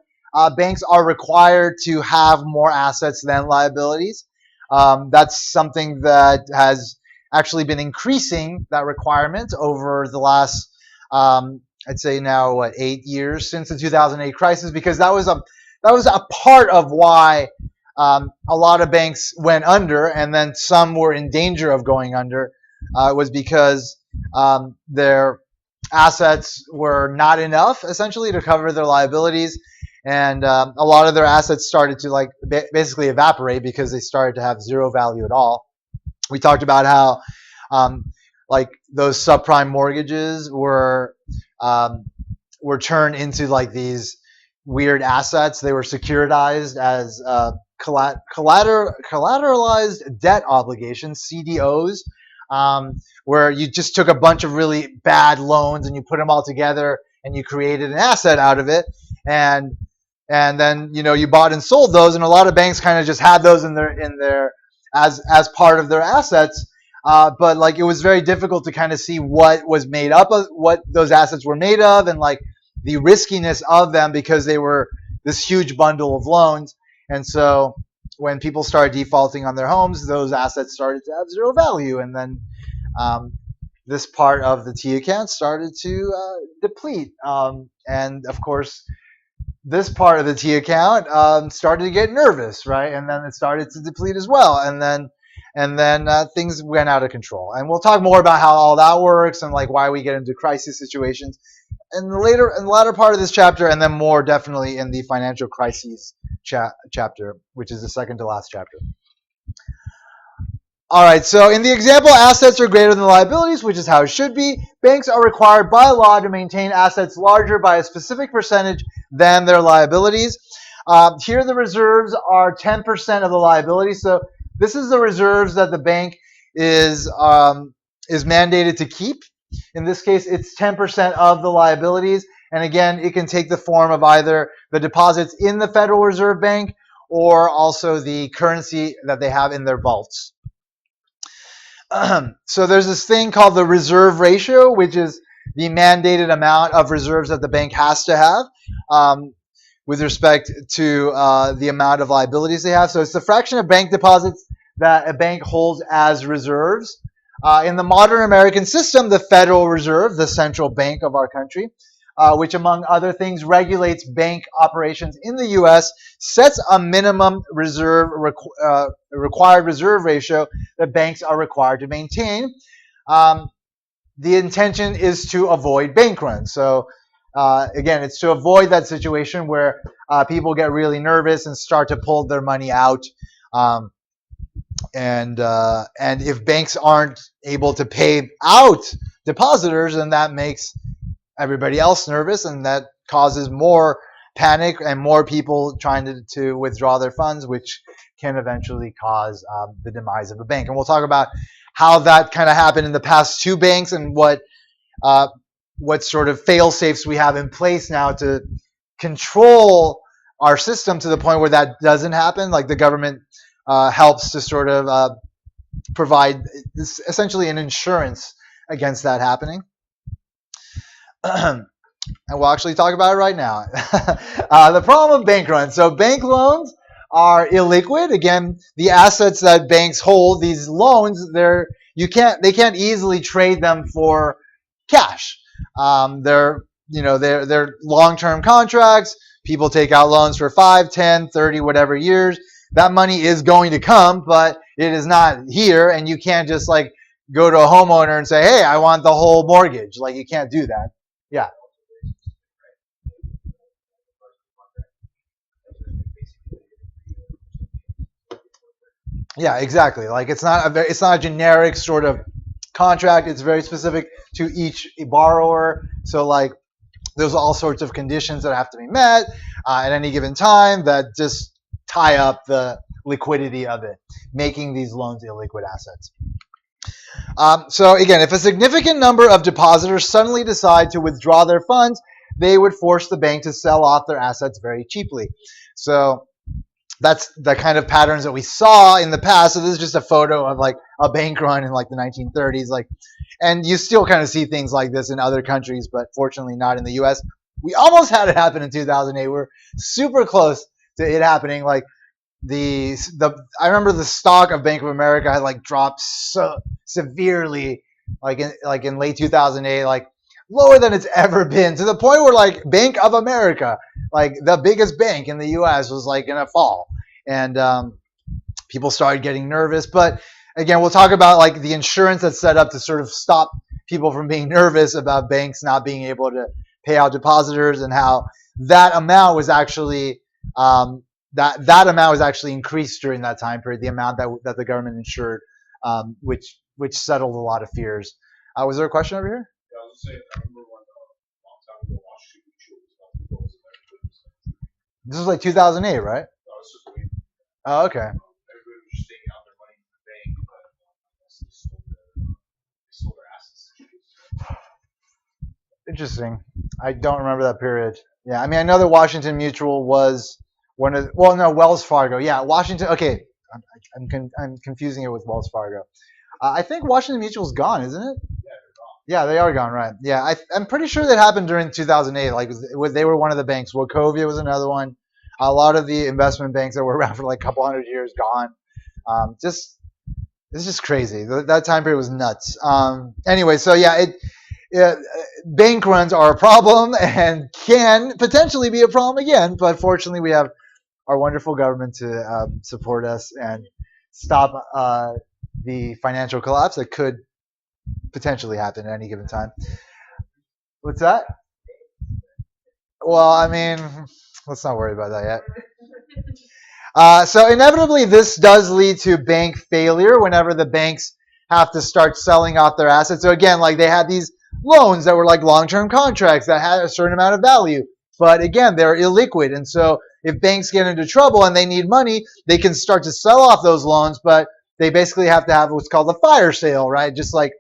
banks are required to have more assets than liabilities. That's something that has actually been increasing, that requirement, over the last, I'd say now, 8 years since the 2008 crisis, because that was a part of why a lot of banks went under, and then some were in danger of going under. Was because their assets were not enough, essentially, to cover their liabilities, and a lot of their assets started to basically evaporate because they started to have zero value at all. We talked about how those subprime mortgages were turned into these weird assets. They were securitized as collateralized debt obligations, CDOs. Where you just took a bunch of really bad loans and you put them all together and you created an asset out of it, and then you bought and sold those, and a lot of banks kind of just had those in their as part of their assets, but it was very difficult to kind of see what was made up of, what those assets were made of, and the riskiness of them, because they were this huge bundle of loans. And so when people started defaulting on their homes, those assets started to have zero value, and then this part of the T account started to deplete. And of course, this part of the T account started to get nervous, right? And then it started to deplete as well, and then things went out of control. And we'll talk more about how all that works and why we get into crisis situations in the latter part of this chapter, and then more definitely in the financial crises chapter, which is the second to last chapter. All right, so in the example, assets are greater than liabilities, which is how it should be. Banks are required by law to maintain assets larger by a specific percentage than their liabilities. Here the reserves are 10% of the liabilities. So this is the reserves that the bank is mandated to keep. In this case, it's 10% of the liabilities. And again, it can take the form of either the deposits in the Federal Reserve Bank or also the currency that they have in their vaults. So there's this thing called the reserve ratio, which is the mandated amount of reserves that the bank has to have with respect to the amount of liabilities they have. So it's the fraction of bank deposits that a bank holds as reserves. In the modern American system, the Federal Reserve, the central bank of our country, which among other things regulates bank operations in the U.S., sets a minimum required reserve ratio that banks are required to maintain. The intention is to avoid bank runs. So again, it's to avoid that situation where people get really nervous and start to pull their money out. And if banks aren't able to pay out depositors, then that makes everybody else nervous, and that causes more panic and more people trying to withdraw their funds, which can eventually cause the demise of a bank. And we'll talk about how that kind of happened in the past two banks and what sort of fail-safes we have in place now to control our system to the point where that doesn't happen. Like the government helps to sort of provide essentially an insurance against that happening. And we'll actually talk about it right now. The problem of bank runs. So bank loans are illiquid. Again, the assets that banks hold, these loans, they can't easily trade them for cash. They're long-term contracts. People take out loans for 5, 10, 30, whatever years. That money is going to come, but it is not here, and you can't just like go to a homeowner and say, hey, I want the whole mortgage. Like, you can't do that. Yeah. Yeah, exactly. Like it's not a generic sort of contract. It's very specific to each borrower. So like there's all sorts of conditions that have to be met at any given time that just tie up the liquidity of it, making these loans illiquid assets. So again, if a significant number of depositors suddenly decide to withdraw their funds, they would force the bank to sell off their assets very cheaply. So that's the kind of patterns that we saw in the past. So this is just a photo of like a bank run in like the 1930s. And you still kind of see things like this in other countries, but fortunately not in the U.S. We almost had it happen in 2008. We're super close to it happening. Like I remember the stock of Bank of America had like dropped so severely, like in late 2008, like lower than it's ever been, to the point where like Bank of America, like the biggest bank in the U.S., was like in a fall, and people started getting nervous. But again, we'll talk about like the insurance that's set up to sort of stop people from being nervous about banks not being able to pay out depositors, and how that amount was actually that amount was actually increased during that time period, the amount that the government insured, which settled a lot of fears. Was there a question over here? Yeah, I was just saying, I remember when a long time ago, Washington Mutual was about to close and This was like 2008, right? that was just waiting. Oh, okay. Everybody was just taking out their money from the bank, but they sold their assets. Interesting. I don't remember that period. Yeah, I mean, I know that Washington Mutual was one of. Well, no, Wells Fargo. Yeah, Washington. Okay, I'm confusing it with Wells Fargo. I think Washington Mutual's gone, isn't it? Yeah, they're gone. Yeah, they are gone, right? Yeah, I'm pretty sure that happened during 2008. Like they were one of the banks. Wachovia was another one. A lot of the investment banks that were around for like a couple hundred years gone. It's just crazy. That time period was nuts. Anyway, so yeah, bank runs are a problem and can potentially be a problem again. But fortunately, we have our wonderful government to support us and stop the financial collapse that could potentially happen at any given time. What's that? Well, I mean, let's not worry about that yet. So inevitably, this does lead to bank failure whenever the banks have to start selling off their assets. So again, like they had these loans that were like long-term contracts that had a certain amount of value. but again, they're illiquid. And so if banks get into trouble and they need money, they can start to sell off those loans, but they basically have to have what's called a fire sale, right? Just like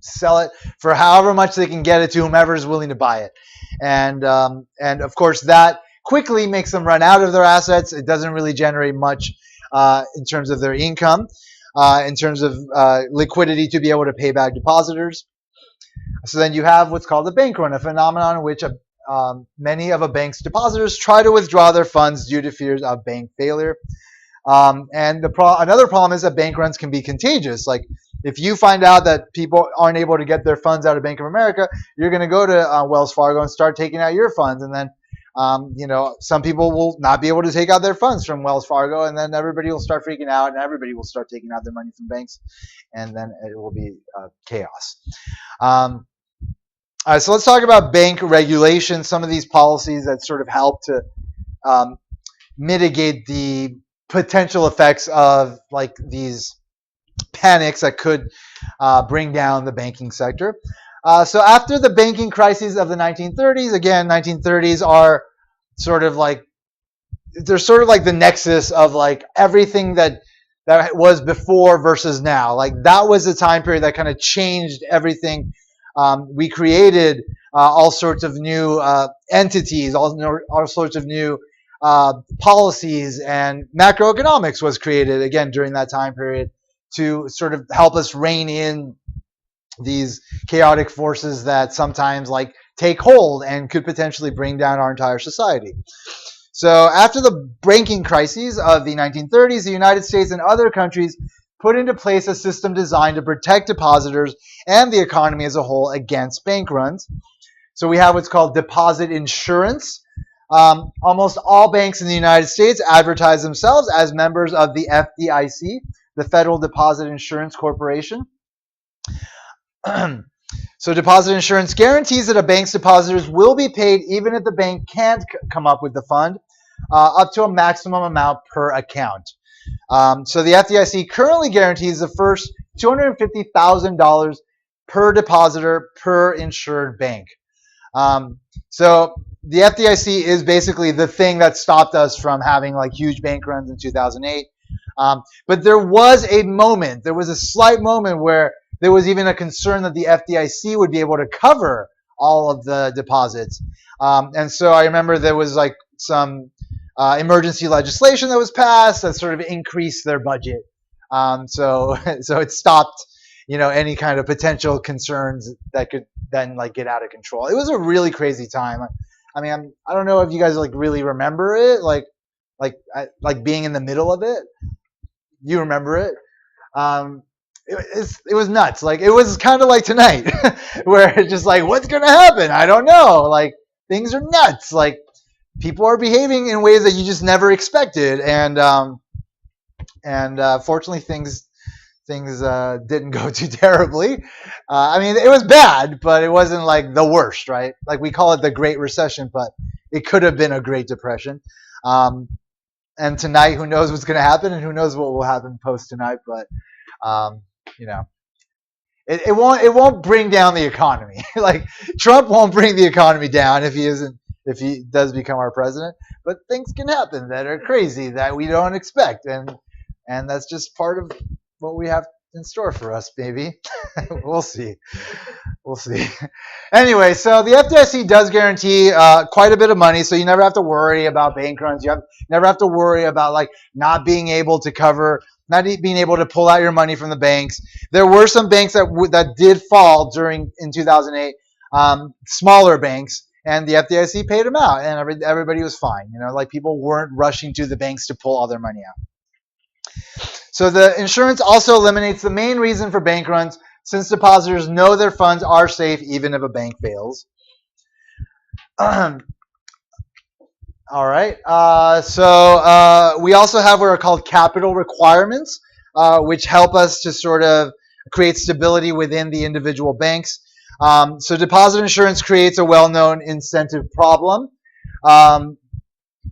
sell it for however much they can get it to whomever is willing to buy it. And of course, that quickly makes them run out of their assets. It doesn't really generate much in terms of their income, in terms of liquidity to be able to pay back depositors. So then you have what's called a bank run, a phenomenon in which many of a bank's depositors try to withdraw their funds due to fears of bank failure. And another problem is that bank runs can be contagious. Like if you find out that people aren't able to get their funds out of Bank of America, you're going to go to Wells Fargo and start taking out your funds. And then, some people will not be able to take out their funds from Wells Fargo, and then everybody will start freaking out, and everybody will start taking out their money from banks, and then it will be chaos. All right, so let's talk about bank regulation, some of these policies that sort of help to mitigate the potential effects of like these panics that could bring down the banking sector. So after the banking crises of the 1930s, again, 1930s are sort of like, they're sort of like the nexus of like everything that was before versus now. Like that was a time period that kind of changed everything. We created all sorts of new entities, all sorts of new policies, and macroeconomics was created again during that time period to sort of help us rein in these chaotic forces that sometimes like take hold and could potentially bring down our entire society. So after the banking crises of the 1930s, the United States and other countries put into place a system designed to protect depositors and the economy as a whole against bank runs. So we have what's called deposit insurance. Almost all banks in the United States advertise themselves as members of the FDIC, the Federal Deposit Insurance Corporation. So deposit insurance guarantees that a bank's depositors will be paid even if the bank can't come up with the fund, up to a maximum amount per account. So the FDIC currently guarantees the first $250,000 per depositor per insured bank. So the FDIC is basically the thing that stopped us from having like huge bank runs in 2008. But there was a slight moment where there was even a concern that the FDIC would be able to cover all of the deposits. And so I remember there was like some emergency legislation that was passed that sort of increased their budget. So it stopped, any kind of potential concerns that could then like get out of control. It was a really crazy time. I mean, I don't know if you guys like really remember it, like being in the middle of it. You remember it? It was nuts. Like it was kind of like tonight, where it's just like, what's gonna happen? I don't know. Like things are nuts. Like people are behaving in ways that you just never expected, and fortunately things didn't go too terribly. I mean, it was bad, but it wasn't like the worst, right? Like we call it the Great Recession, but it could have been a Great Depression. And tonight, who knows what's going to happen, and who knows what will happen post tonight? But it won't bring down the economy. Like Trump won't bring the economy down if he does become our president. But things can happen that are crazy that we don't expect, and that's just part of what we have in store for us, maybe. We'll see. Anyway, so the FDIC does guarantee quite a bit of money, so you never have to worry about bank runs. Never have to worry about like not being able to pull out your money from the banks. There were some banks that did fall in 2008, smaller banks, and the FDIC paid them out, and everybody was fine. Like people weren't rushing to the banks to pull all their money out. So the insurance also eliminates the main reason for bank runs, since depositors know their funds are safe even if a bank fails. All right. So we also have what are called capital requirements, which help us to sort of create stability within the individual banks. So deposit insurance creates a well-known incentive problem.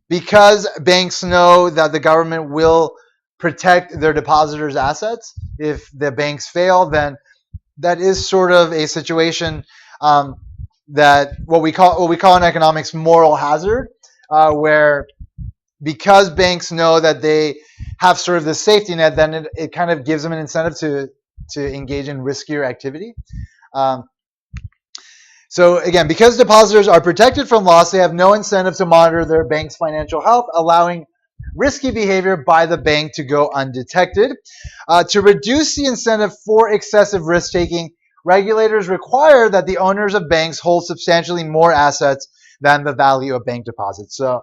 Because banks know that the government will protect their depositors' assets. If the banks fail, then that is sort of a situation what we call in economics moral hazard, where because banks know that they have sort of the safety net, then it kind of gives them an incentive to engage in riskier activity. Um, so again, because depositors are protected from loss, they have no incentive to monitor their bank's financial health, allowing risky behavior by the bank to go undetected. To reduce the incentive for excessive risk taking, regulators require that the owners of banks hold substantially more assets than the value of bank deposits. So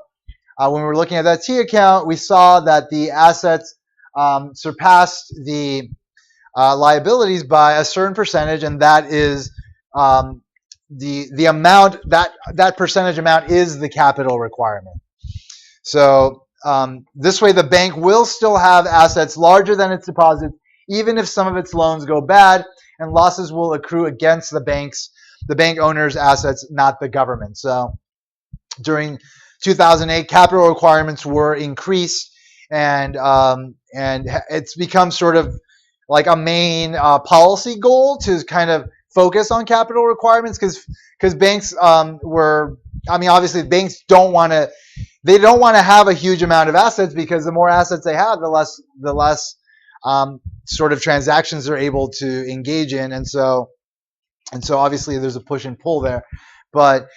when we were looking at that T account, we saw that the assets surpassed the liabilities by a certain percentage, and that is the amount that percentage amount is the capital requirement. So this way, the bank will still have assets larger than its deposits, even if some of its loans go bad, and losses will accrue against the bank owner's assets, not the government. So during 2008, capital requirements were increased, and it's become sort of like a main policy goal to kind of focus on capital requirements because banks were, I mean, obviously banks don't want to have a huge amount of assets, because the more assets they have, the less sort of transactions they're able to engage in, and so obviously there's a push and pull there, but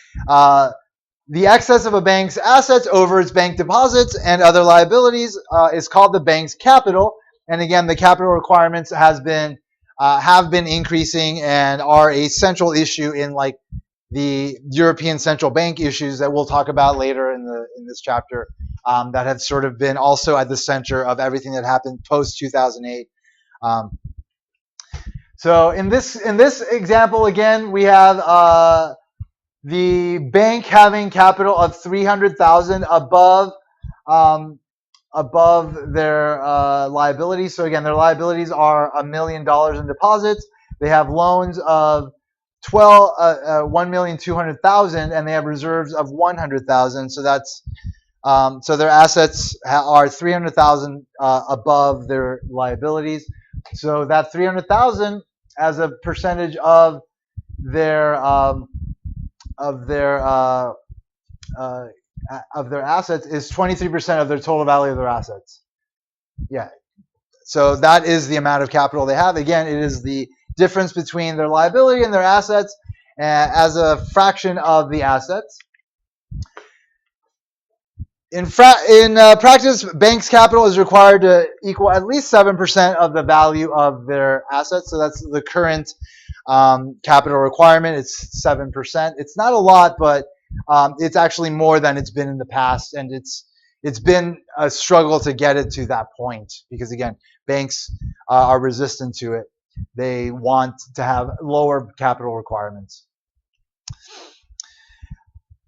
the excess of a bank's assets over its bank deposits and other liabilities is called the bank's capital. And again, the capital requirements have been increasing and are a central issue in like the European Central Bank issues that we'll talk about later in this chapter, that have sort of been also at the center of everything that happened post 2008. So in this example, again, we have the bank having capital of 300,000 above their liabilities. So again, their liabilities are $1 million in deposits. They have loans of 1,200,000, and they have reserves of 100,000. So that's so their assets are 300,000 above their liabilities. So that 300,000 as a percentage of their assets is 23% of their total value of their assets. Yeah. So that is the amount of capital they have. Again, it is the difference between their liability and their assets as a fraction of the assets. In practice, banks' capital is required to equal at least 7% of the value of their assets. So that's the current capital requirement. It's 7%. It's not a lot, but it's actually more than it's been in the past, and it's been a struggle to get it to that point because, again, banks are resistant to it. They want to have lower capital requirements.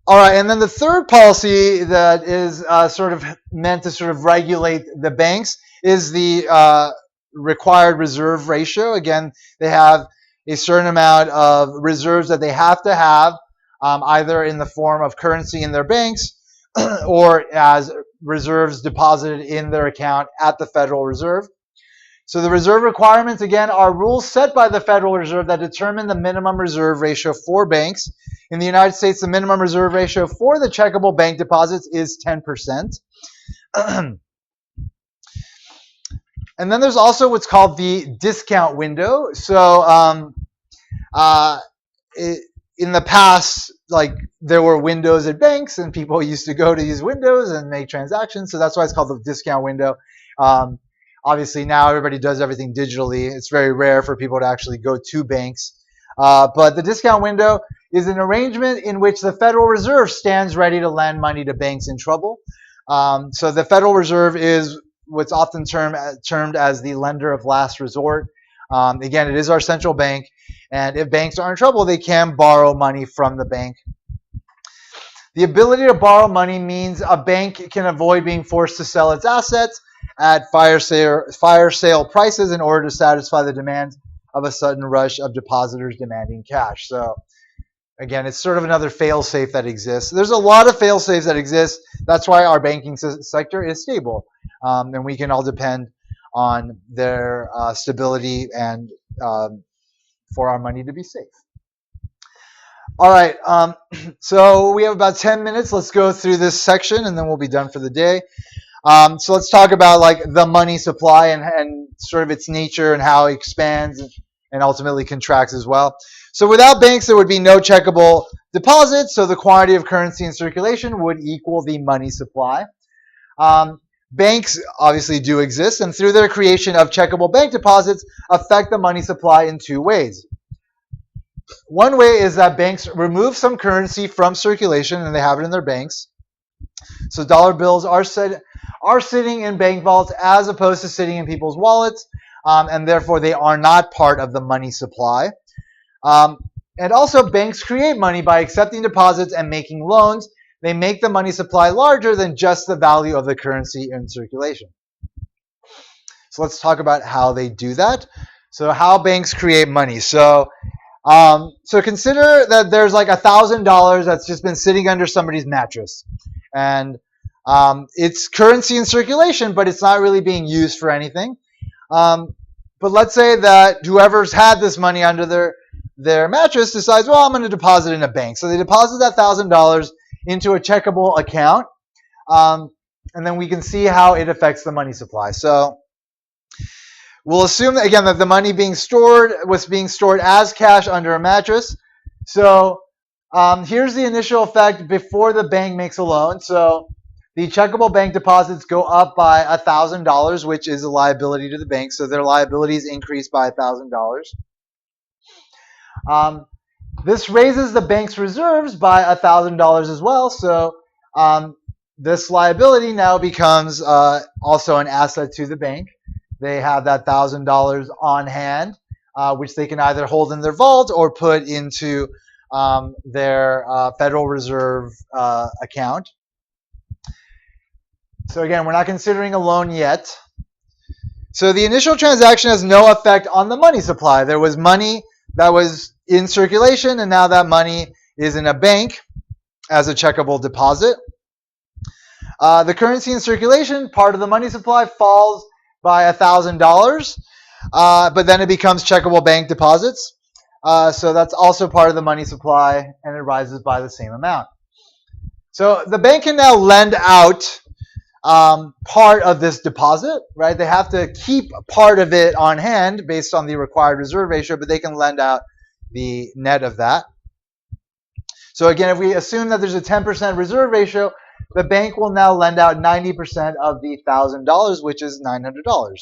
All right, and then the third policy that is sort of meant to sort of regulate the banks is the required reserve ratio. Again, they have a certain amount of reserves that they have to have, either in the form of currency in their banks or as reserves deposited in their account at the Federal Reserve. So the reserve requirements, again, are rules set by the Federal Reserve that determine the minimum reserve ratio for banks. In the United States, the minimum reserve ratio for the checkable bank deposits is 10%. And then there's also what's called the discount window. So in the past, like there were windows at banks, and people used to go to use windows and make transactions. So that's why it's called the discount window. Obviously, now everybody does everything digitally. It's very rare for people to actually go to banks. But the discount window is an arrangement in which the Federal Reserve stands ready to lend money to banks in trouble. So the Federal Reserve is what's often termed as the lender of last resort. Again, it is our central bank. And if banks are in trouble, they can borrow money from the bank. The ability to borrow money means a bank can avoid being forced to sell its assets at fire sale prices in order to satisfy the demands of a sudden rush of depositors demanding cash. So again, it's sort of another fail-safe that exists. There's a lot of fail-safes that exist. That's why our banking sector is stable. And we can all depend on their stability and for our money to be safe. All right. So we have about 10 minutes. Let's go through this section, and then we'll be done for the day. So let's talk about like the money supply and sort of its nature and how it expands and ultimately contracts as well. So without banks, there would be no checkable deposits. So the quantity of currency in circulation would equal the money supply. Banks obviously do exist, and through their creation of checkable bank deposits, affect the money supply in two ways. One way is that banks remove some currency from circulation, and they have it in their banks. So dollar bills are sitting in bank vaults as opposed to sitting in people's wallets, and therefore they are not part of the money supply. And also, banks create money by accepting deposits and making loans. They make the money supply larger than just the value of the currency in circulation. So let's talk about how they do that. So how banks create money. So consider that there's like $1,000 that's just been sitting under somebody's mattress, and it's currency in circulation, but it's not really being used for anything. But let's say that whoever's had this money under their mattress decides, well, I'm going to deposit in a bank. So they deposit that $1,000 into a checkable account, and then we can see how it affects the money supply. So we'll assume that, again, that the money was being stored as cash under a mattress. So here's the initial effect before the bank makes a loan. So the checkable bank deposits go up by $1,000, which is a liability to the bank. So their liabilities increase by $1,000. This raises the bank's reserves by $1,000 as well. So this liability now becomes also an asset to the bank. They have that $1,000 on hand, which they can either hold in their vault or put into their Federal Reserve account. So again, we're not considering a loan yet. So the initial transaction has no effect on the money supply. There was money that was in circulation, and now that money is in a bank as a checkable deposit. The currency in circulation, part of the money supply, falls by $1,000, but then it becomes checkable bank deposits. So that's also part of the money supply, and it rises by the same amount. So the bank can now lend out part of this deposit, right? They have to keep part of it on hand based on the required reserve ratio, but they can lend out the net of that. So again, if we assume that there's a 10% reserve ratio, the bank will now lend out 90% of the $1,000, which is $900.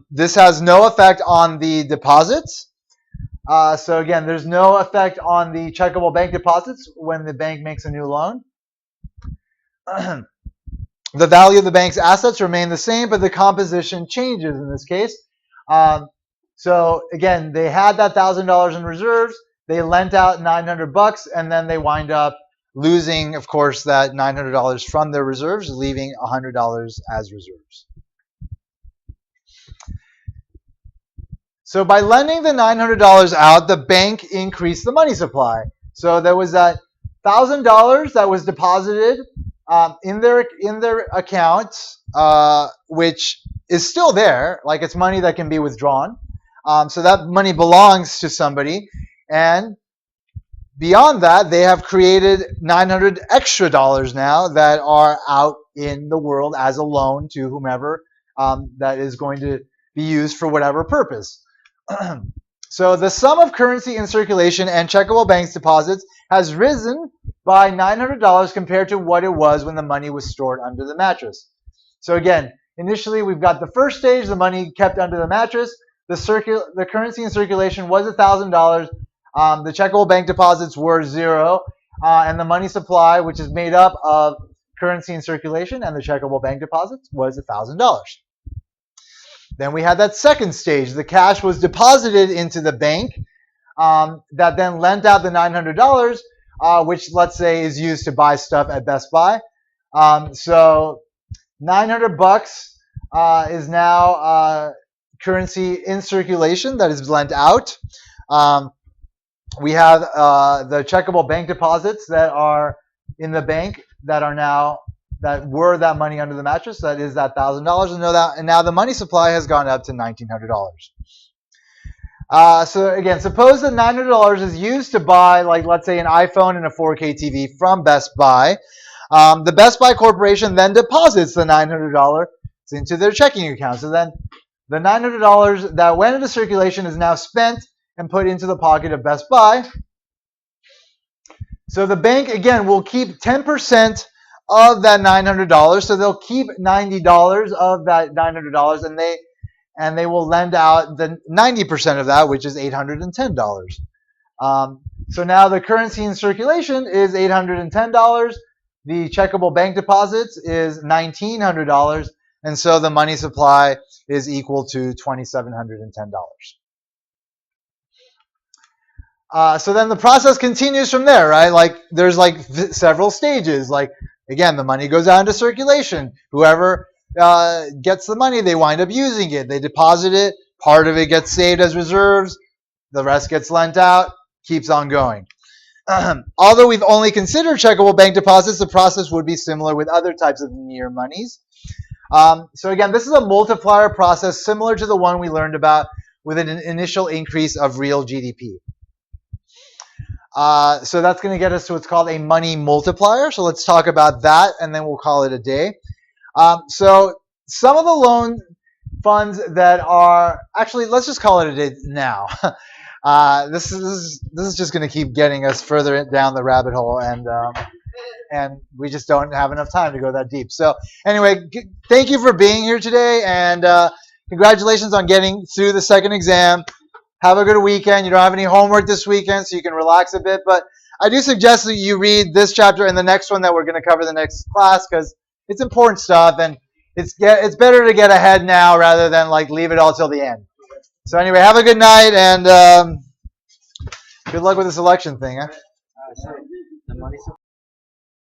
This has no effect on the deposits. So again, there's no effect on the checkable bank deposits when the bank makes a new loan. The value of the bank's assets remain the same, but the composition changes in this case. So again, they had that $1,000 in reserves. They lent out $900, and then they wind up losing, of course, that $900 from their reserves, leaving $100 as reserves. So by lending the $900 out, the bank increased the money supply. So there was that $1,000 that was deposited in their account, which is still there, like it's money that can be withdrawn. So that money belongs to somebody, and beyond that, they have created $900 extra now that are out in the world as a loan to whomever that is going to be used for whatever purpose. So the sum of currency in circulation and checkable bank deposits has risen by $900 compared to what it was when the money was stored under the mattress. So again, initially we've got the first stage, the money kept under the mattress. The currency in circulation was $1,000. The checkable bank deposits were $0, and the money supply, which is made up of currency in circulation and the checkable bank deposits, was $1,000. Then we had that second stage. The cash was deposited into the bank that then lent out the $900, which let's say is used to buy stuff at Best Buy. So $900 is now currency in circulation that is lent out. We have the checkable bank deposits that are in the bank that are now that were that money under the mattress. That is that $1,000, and now the money supply has gone up to $1,900. So again, suppose that $900 is used to buy, like, let's say, an iPhone and a 4K TV from Best Buy. The Best Buy Corporation then deposits the $900 into their checking account. So then the $900 that went into circulation is now spent and put into the pocket of Best Buy. So the bank, again, will keep 10% of that $900. So they'll keep $90 of that $900, and they will lend out the 90% of that, which is $810. So now the currency in circulation is $810. The checkable bank deposits is $1,900, and so the money supply is equal to $2,710. So then the process continues from there, right? Like there's like several stages. Like again, the money goes out into circulation. Whoever gets the money, they wind up using it. They deposit it. Part of it gets saved as reserves. The rest gets lent out. Keeps on going. Although we've only considered checkable bank deposits, the process would be similar with other types of near monies. So again, this is a multiplier process similar to the one we learned about with an initial increase of real GDP. So that's going to get us to what's called a money multiplier. So let's talk about that, and then we'll call it a day. So some of the loan funds that are actually, let's just call it a day now. This is just going to keep getting us further down the rabbit hole, and we just don't have enough time to go that deep. So anyway, thank you for being here today, and congratulations on getting through the second exam. Have a good weekend. You don't have any homework this weekend, so you can relax a bit. But I do suggest that you read this chapter and the next one that we're going to cover the next class, because it's important stuff, and it's better to get ahead now rather than like leave it all till the end. So anyway, have a good night, and good luck with this election thing. Huh?